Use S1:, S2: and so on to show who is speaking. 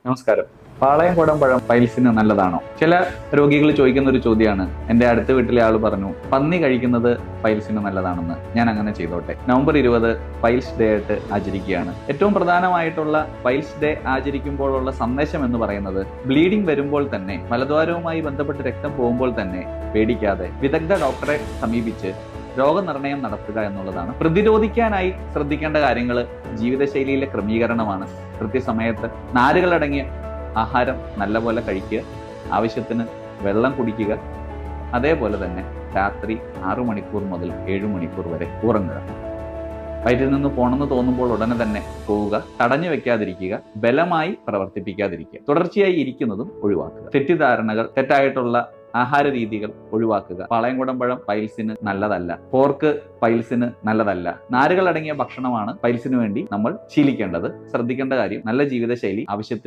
S1: നമസ്കാരം. പാളയംകുടം പഴം പൈൽസിന് നല്ലതാണോ? ചില രോഗികൾ ചോദിക്കുന്ന ഒരു ചോദ്യമാണ്. എൻ്റെ അടുത്ത വീട്ടിലെ ആൾ പറഞ്ഞു പന്നി കഴിക്കുന്നത് പൈൽസിന് നല്ലതാണെന്ന്. ഞാൻ അങ്ങനെ ചെയ്തോട്ടെ? നവംബർ 20 പൈൽസ് ഡേ ആയിട്ട് ആചരിക്കുകയാണ്. ഏറ്റവും പ്രധാനമായിട്ടുള്ള പൈൽസ് ഡേ ആചരിക്കുമ്പോഴുള്ള സന്ദേശം എന്ന് പറയുന്നത്, ബ്ലീഡിംഗ് വരുമ്പോൾ തന്നെ, മലദ്വാരവുമായി ബന്ധപ്പെട്ട് രക്തം പോകുമ്പോൾ തന്നെ പേടിക്കാതെ വിദഗ്ധ ഡോക്ടറെ സമീപിച്ച് രോഗനിർണയം നടത്തുക എന്നുള്ളതാണ്. പ്രതിരോധിക്കാനായി ശ്രദ്ധിക്കേണ്ട കാര്യങ്ങൾ ജീവിതശൈലിയിലെ ക്രമീകരണമാണ്. കൃത്യസമയത്ത് നാരുകളടങ്ങിയ ആഹാരം നല്ലപോലെ കഴിക്കുക, ആവശ്യത്തിന് വെള്ളം കുടിക്കുക, അതേപോലെ തന്നെ രാത്രി 6 മണിക്കൂർ മുതൽ 7 മണിക്കൂർ വരെ ഉറങ്ങുക. വയറ്റിൽ നിന്ന് പോണെന്ന് തോന്നുമ്പോൾ ഉടനെ തന്നെ പോവുക, തടഞ്ഞു വെക്കാതിരിക്കുക, ബലമായി പ്രവർത്തിപ്പിക്കാതിരിക്കുക, തുടർച്ചയായി ഇരിക്കുന്നതും ഒഴിവാക്കുക. തെറ്റിദ്ധാരണകൾ, തെറ്റായിട്ടുള്ള ആഹാര രീതികൾ ഒഴിവാക്കുക. പാളയംകുടം പഴം പൈൽസിന് നല്ലതല്ല, പോർക്ക് പൈൽസിന് നല്ലതല്ല. നാരുകൾ അടങ്ങിയ ഭക്ഷണമാണ് പൈൽസിന് വേണ്ടി നമ്മൾ ശീലിക്കേണ്ടത്. ശ്രദ്ധിക്കേണ്ട കാര്യം, നല്ല ജീവിതശൈലി, ആവശ്യത്തിന്